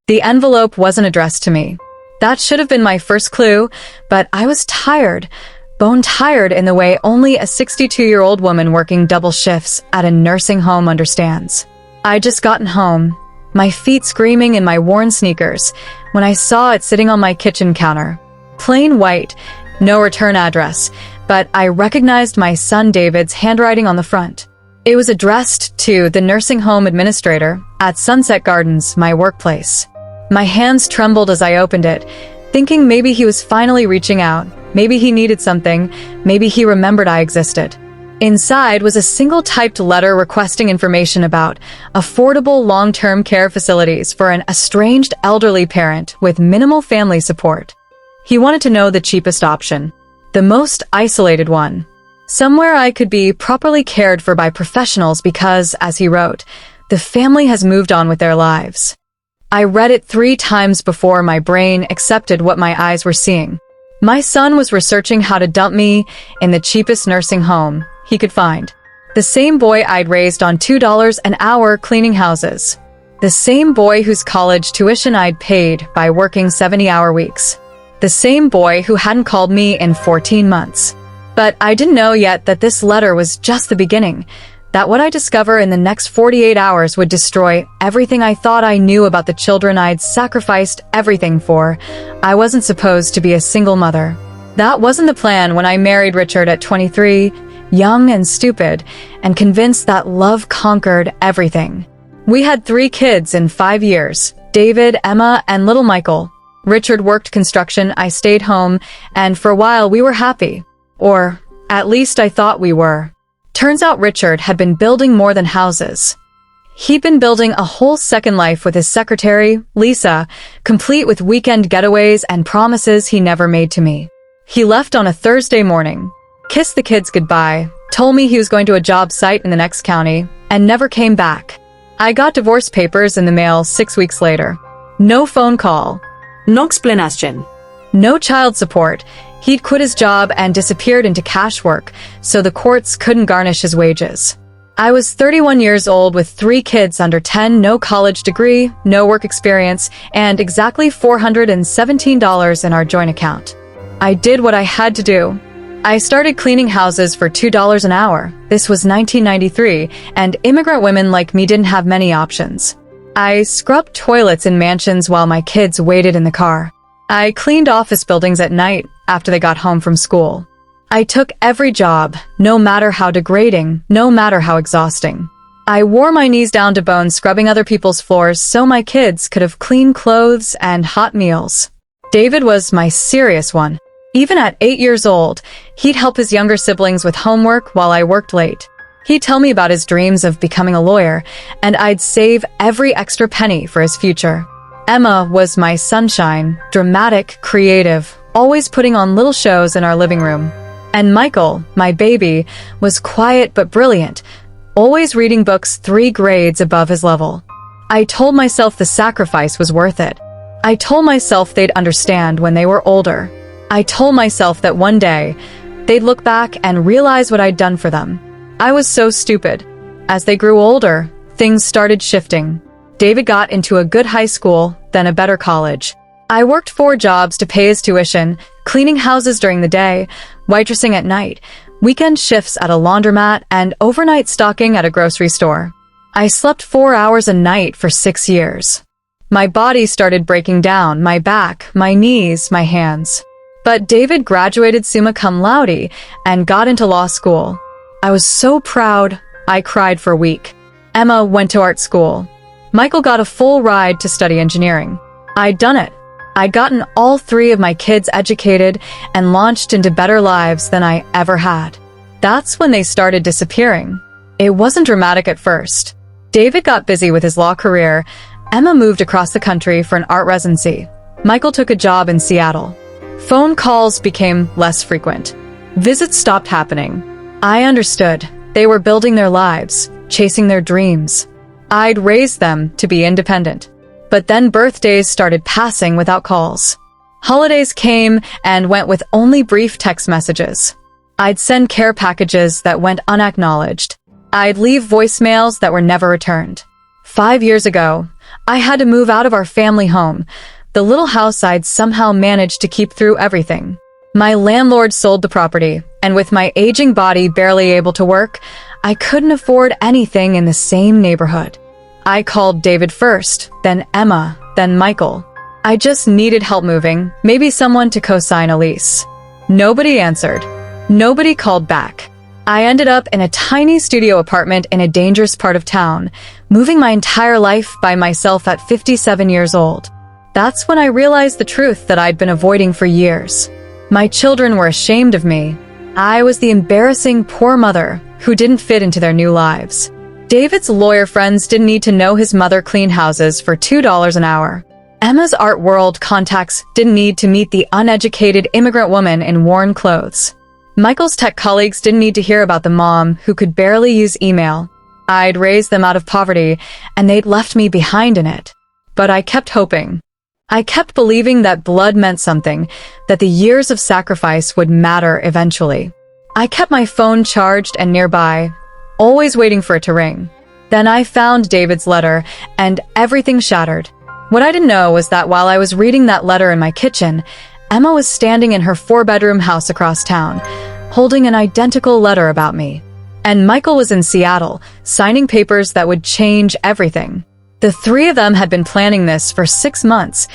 The envelope wasn't addressed to me. That should have been my first clue, but I was tired, bone tired in the way only a 62-year-old woman working double shifts at a nursing home understands. I'd just gotten home, my feet screaming in my worn sneakers, when I saw it sitting on my kitchen counter. Plain white, no return address, but I recognized my son David's handwriting on the front. It was addressed to the nursing home administrator at Sunset Gardens, my workplace. My hands trembled as I opened it, thinking maybe he was finally reaching out, maybe he needed something, maybe he remembered I existed. Inside was a single typed letter requesting information about affordable long-term care facilities for an estranged elderly parent with minimal family support. He wanted to know the cheapest option, the most isolated one, somewhere I could be properly cared for by professionals because, as he wrote, the family has moved on with their lives. I read it 3 times before my brain accepted what my eyes were seeing. My son was researching how to dump me in the cheapest nursing home he could find. The same boy I'd raised on $2 an hour cleaning houses. The same boy whose college tuition I'd paid by working 70-hour weeks. The same boy who hadn't called me in 14 months. But I didn't know yet that this letter was just the beginning, that what I discover in the next 48 hours would destroy everything I thought I knew about the children I'd sacrificed everything for. I wasn't supposed to be a single mother. That wasn't the plan when I married Richard at 23, young and stupid, and convinced that love conquered everything. We had 3 kids in 5 years, David, Emma, and little Michael. Richard worked construction, I stayed home, and for a while we were happy. Or, at least I thought we were. Turns out Richard had been building more than houses. He'd been building a whole second life with his secretary, Lisa, complete with weekend getaways and promises he never made to me. He left on a Thursday morning, kissed the kids goodbye, told me he was going to a job site in the next county, and never came back. I got divorce papers in the mail 6 weeks later. No phone call. No explanation. No child support. He'd quit his job and disappeared into cash work, so the courts couldn't garnish his wages. I was 31 years old with 3 kids under 10, no college degree, no work experience, and exactly $417 in our joint account. I did what I had to do. I started cleaning houses for $2 an hour. This was 1993, and immigrant women like me didn't have many options. I scrubbed toilets in mansions while my kids waited in the car. I cleaned office buildings at night after they got home from school. I took every job, no matter how degrading, no matter how exhausting. I wore my knees down to bone scrubbing other people's floors so my kids could have clean clothes and hot meals. David was my serious one. Even at 8 years old, he'd help his younger siblings with homework while I worked late. He'd tell me about his dreams of becoming a lawyer, and I'd save every extra penny for his future. Emma was my sunshine, dramatic, creative, always putting on little shows in our living room. And Michael, my baby, was quiet but brilliant, always reading books 3 grades above his level. I told myself the sacrifice was worth it. I told myself they'd understand when they were older. I told myself that one day, they'd look back and realize what I'd done for them. I was so stupid. As they grew older, things started shifting. David got into a good high school, then a better college. I worked 4 jobs to pay his tuition, cleaning houses during the day, waitressing at night, weekend shifts at a laundromat, and overnight stocking at a grocery store. I slept 4 hours a night for 6 years. My body started breaking down, my back, my knees, my hands. But David graduated summa cum laude and got into law school. I was so proud, I cried for a week. Emma went to art school. Michael got a full ride to study engineering. I'd done it. I'd gotten all 3 of my kids educated and launched into better lives than I ever had. That's when they started disappearing. It wasn't dramatic at first. David got busy with his law career. Emma moved across the country for an art residency. Michael took a job in Seattle. Phone calls became less frequent. Visits stopped happening. I understood. They were building their lives, chasing their dreams. I'd raised them to be independent. But then birthdays started passing without calls. Holidays came and went with only brief text messages. I'd send care packages that went unacknowledged. I'd leave voicemails that were never returned. 5 years ago, I had to move out of our family home, the little house I'd somehow managed to keep through everything. My landlord sold the property, and with my aging body barely able to work, I couldn't afford anything in the same neighborhood. I called David first, then Emma, then Michael. I just needed help moving, maybe someone to co-sign a lease. Nobody answered. Nobody called back. I ended up in a tiny studio apartment in a dangerous part of town, moving my entire life by myself at 57 years old. That's when I realized the truth that I'd been avoiding for years. My children were ashamed of me. I was the embarrassing poor mother who didn't fit into their new lives. David's lawyer friends didn't need to know his mother cleaned houses for $2 an hour. Emma's art world contacts didn't need to meet the uneducated immigrant woman in worn clothes. Michael's tech colleagues didn't need to hear about the mom who could barely use email. I'd raised them out of poverty, and they'd left me behind in it. But I kept hoping. I kept believing that blood meant something, that the years of sacrifice would matter eventually. I kept my phone charged and nearby, always waiting for it to ring. Then I found David's letter, and everything shattered. What I didn't know was that while I was reading that letter in my kitchen, Emma was standing in her 4-bedroom house across town, holding an identical letter about me. And Michael was in Seattle, signing papers that would change everything. The three of them had been planning this for 6 months.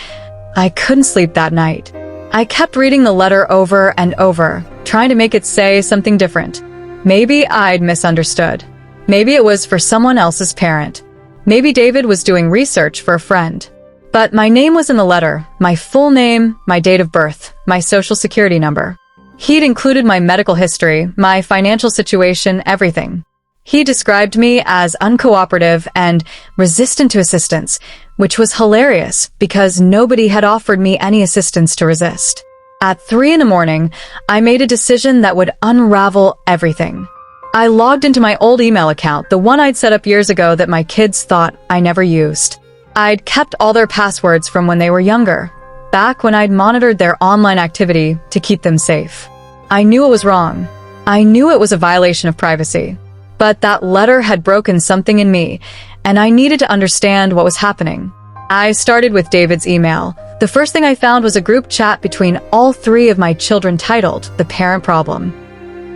I couldn't sleep that night. I kept reading the letter over and over, trying to make it say something different. Maybe I'd misunderstood. Maybe it was for someone else's parent. Maybe David was doing research for a friend. But my name was in the letter, my full name, my date of birth, my social security number. He'd included my medical history, my financial situation, everything. He described me as uncooperative and resistant to assistance, which was hilarious because nobody had offered me any assistance to resist. At 3 a.m, I made a decision that would unravel everything. I logged into my old email account, the one I'd set up years ago that my kids thought I never used. I'd kept all their passwords from when they were younger, back when I'd monitored their online activity to keep them safe. I knew it was wrong. I knew it was a violation of privacy. But that letter had broken something in me, and I needed to understand what was happening. I started with David's email. The first thing I found was a group chat between all 3 of my children titled The Parent Problem.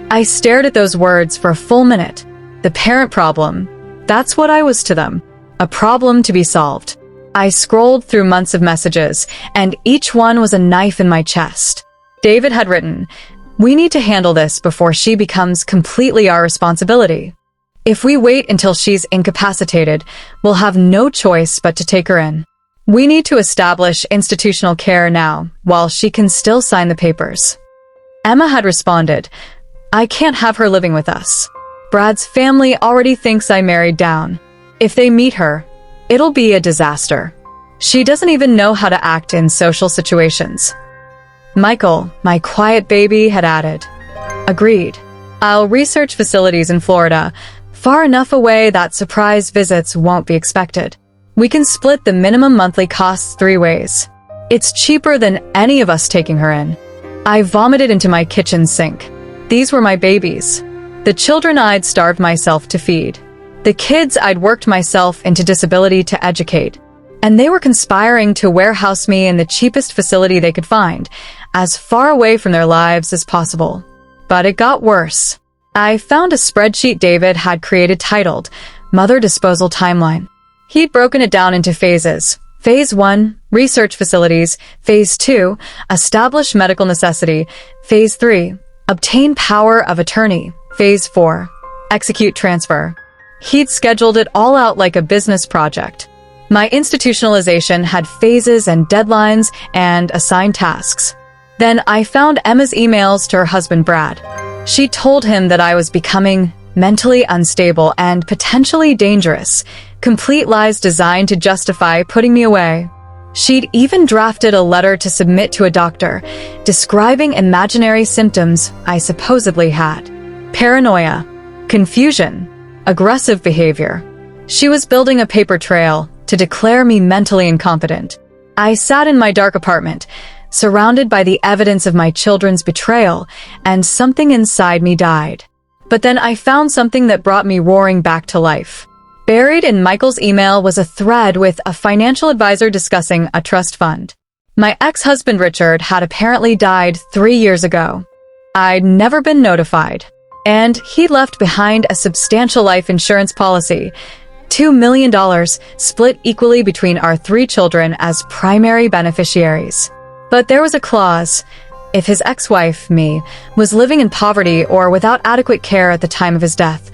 I stared at those words for a full minute. The parent problem. That's what I was to them. A problem to be solved. I scrolled through months of messages, and each one was a knife in my chest. David had written, "We need to handle this before she becomes completely our responsibility. If we wait until she's incapacitated, we'll have no choice but to take her in. We need to establish institutional care now, while she can still sign the papers." Emma had responded, "I can't have her living with us. Brad's family already thinks I married down. If they meet her, it'll be a disaster. She doesn't even know how to act in social situations." Michael, my quiet baby, had added, "Agreed. I'll research facilities in Florida, far enough away that surprise visits won't be expected. We can split the minimum monthly costs 3 ways. It's cheaper than any of us taking her in." I vomited into my kitchen sink. These were my babies. The children I'd starved myself to feed. The kids I'd worked myself into disability to educate. And they were conspiring to warehouse me in the cheapest facility they could find, as far away from their lives as possible. But it got worse. I found a spreadsheet David had created titled Mother Disposal Timeline. He'd broken it down into phases. Phase 1, research facilities. Phase 2, establish medical necessity. Phase 3, obtain power of attorney. Phase 4, execute transfer. He'd scheduled it all out like a business project. My institutionalization had phases and deadlines and assigned tasks. Then I found Emma's emails to her husband Brad. She told him that I was becoming mentally unstable and potentially dangerous, complete lies designed to justify putting me away. She'd even drafted a letter to submit to a doctor, describing imaginary symptoms I supposedly had. Paranoia, confusion, aggressive behavior. She was building a paper trail to declare me mentally incompetent. I sat in my dark apartment, surrounded by the evidence of my children's betrayal, and something inside me died. But then I found something that brought me roaring back to life. Buried in Michael's email was a thread with a financial advisor discussing a trust fund. My ex-husband Richard had apparently died 3 years ago. I'd never been notified. And he'd left behind a substantial life insurance policy, $2 million, split equally between our 3 children as primary beneficiaries. But there was a clause. If his ex-wife, me, was living in poverty or without adequate care at the time of his death,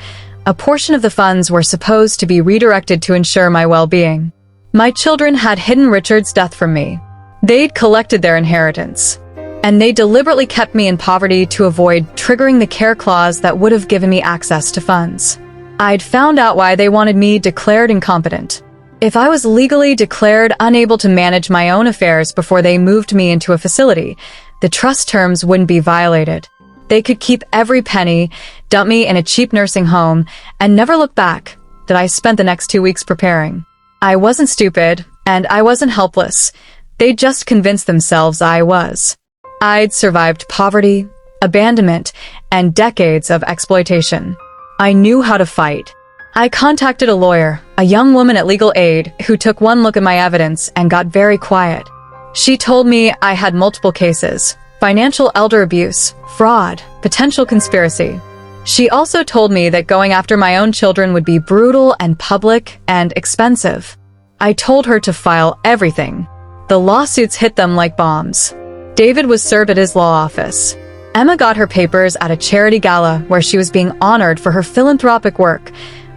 a portion of the funds were supposed to be redirected to ensure my well-being. My children had hidden Richard's death from me. They'd collected their inheritance. And they deliberately kept me in poverty to avoid triggering the care clause that would have given me access to funds. I'd found out why they wanted me declared incompetent. If I was legally declared unable to manage my own affairs before they moved me into a facility, the trust terms wouldn't be violated. They could keep every penny, dump me in a cheap nursing home, and never look back that I spent the next 2 weeks preparing. I wasn't stupid, and I wasn't helpless. They just convinced themselves I was. I'd survived poverty, abandonment, and decades of exploitation. I knew how to fight. I contacted a lawyer, a young woman at legal aid, who took one look at my evidence and got very quiet. She told me I had multiple cases: financial elder abuse, fraud, potential conspiracy. She also told me that going after my own children would be brutal and public and expensive. I told her to file everything. The lawsuits hit them like bombs. David was served at his law office. Emma got her papers at a charity gala where she was being honored for her philanthropic work.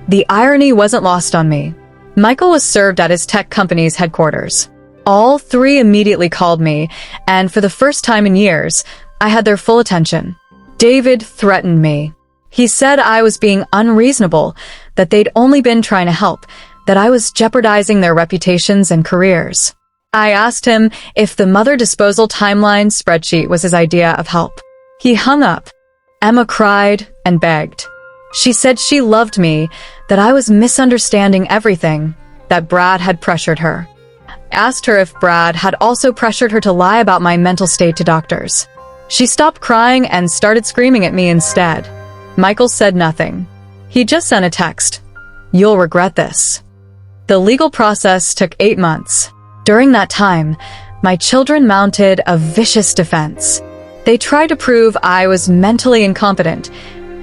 The irony wasn't lost on me. Michael was served at his tech company's headquarters. All 3 immediately called me, and for the first time in years, I had their full attention. David threatened me. He said I was being unreasonable, that they'd only been trying to help, that I was jeopardizing their reputations and careers. I asked him if the mother disposal timeline spreadsheet was his idea of help. He hung up. Emma cried and begged. She said she loved me, that I was misunderstanding everything, that Brad had pressured her. I asked her if Brad had also pressured her to lie about my mental state to doctors. She stopped crying and started screaming at me instead. Michael said nothing. He just sent a text. "You'll regret this." The legal process took 8 months. During that time, my children mounted a vicious defense. They tried to prove I was mentally incompetent,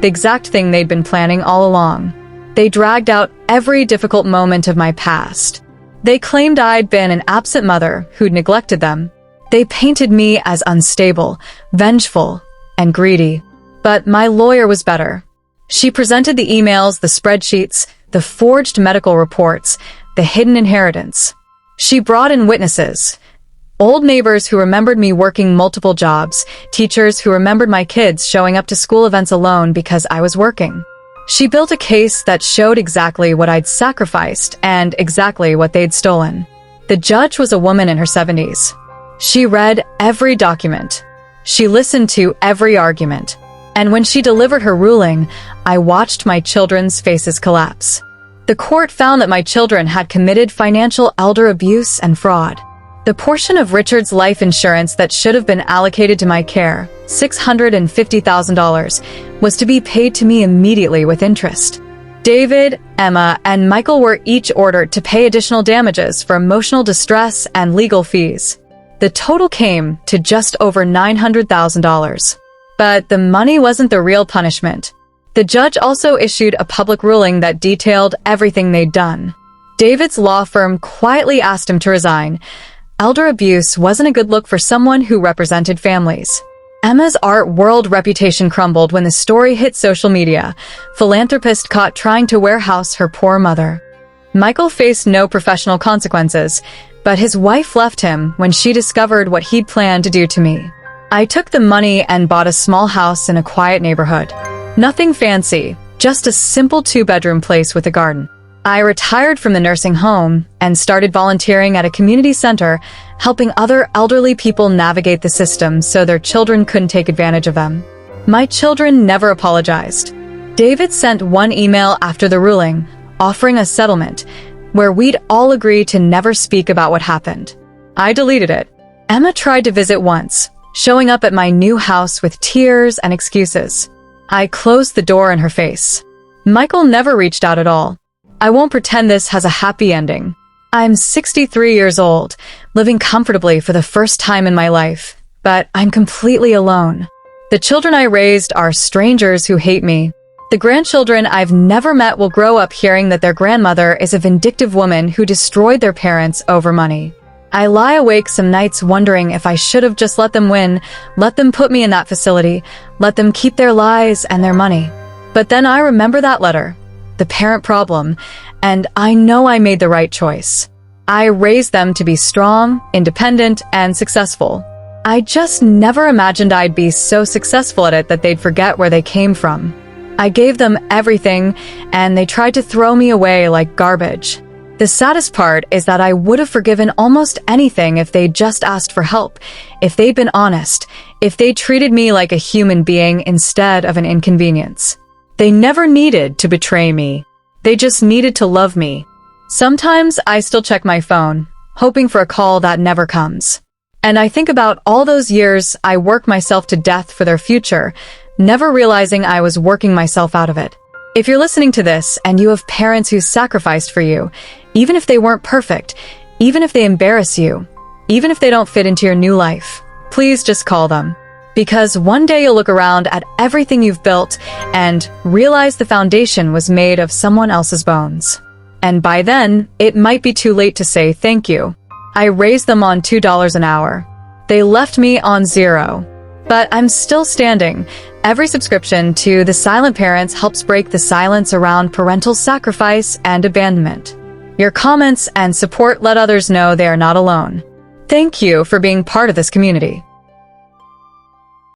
the exact thing they'd been planning all along. They dragged out every difficult moment of my past. They claimed I'd been an absent mother who'd neglected them. They painted me as unstable, vengeful, and greedy. But my lawyer was better. She presented the emails, the spreadsheets, the forged medical reports, the hidden inheritance. She brought in witnesses, old neighbors who remembered me working multiple jobs, teachers who remembered my kids showing up to school events alone because I was working. She built a case that showed exactly what I'd sacrificed and exactly what they'd stolen. The judge was a woman in her 70s. She read every document. She listened to every argument. And when she delivered her ruling, I watched my children's faces collapse. The court found that my children had committed financial elder abuse and fraud. The portion of Richard's life insurance that should have been allocated to my care, $650,000, was to be paid to me immediately with interest. David, Emma, and Michael were each ordered to pay additional damages for emotional distress and legal fees. The total came to just over $900,000. But the money wasn't the real punishment. The judge also issued a public ruling that detailed everything they'd done. David's law firm quietly asked him to resign. Elder abuse wasn't a good look for someone who represented families. Emma's art world reputation crumbled when the story hit social media. Philanthropist caught trying to warehouse her poor mother. Michael faced no professional consequences, but his wife left him when she discovered what he'd planned to do to me. I took the money and bought a small house in a quiet neighborhood. Nothing fancy, just a simple 2-bedroom place with a garden. I retired from the nursing home and started volunteering at a community center, helping other elderly people navigate the system so their children couldn't take advantage of them. My children never apologized. David sent one email after the ruling, offering a settlement, where we'd all agree to never speak about what happened. I deleted it. Emma tried to visit once, showing up at my new house with tears and excuses. I closed the door in her face. Michael never reached out at all. I won't pretend this has a happy ending. I'm 63 years old, living comfortably for the first time in my life, but I'm completely alone. The children I raised are strangers who hate me. The grandchildren I've never met will grow up hearing that their grandmother is a vindictive woman who destroyed their parents over money. I lie awake some nights wondering if I should have just let them win, let them put me in that facility, let them keep their lies and their money. But then I remember that letter, the parent problem, and I know I made the right choice. I raised them to be strong, independent, and successful. I just never imagined I'd be so successful at it that they'd forget where they came from. I gave them everything, and they tried to throw me away like garbage. The saddest part is that I would have forgiven almost anything if they'd just asked for help, if they'd been honest, if they treated me like a human being instead of an inconvenience. They never needed to betray me. They just needed to love me. Sometimes I still check my phone, hoping for a call that never comes. And I think about all those years I worked myself to death for their future, never realizing I was working myself out of it. If you're listening to this and you have parents who sacrificed for you, even if they weren't perfect, even if they embarrass you, even if they don't fit into your new life, please just call them. Because one day you'll look around at everything you've built and realize the foundation was made of someone else's bones. And by then, it might be too late to say thank you. I raised them on $2 an hour. They left me on $0. But I'm still standing. Every subscription to The Silent Parents helps break the silence around parental sacrifice and abandonment. Your comments and support let others know they are not alone. Thank you for being part of this community.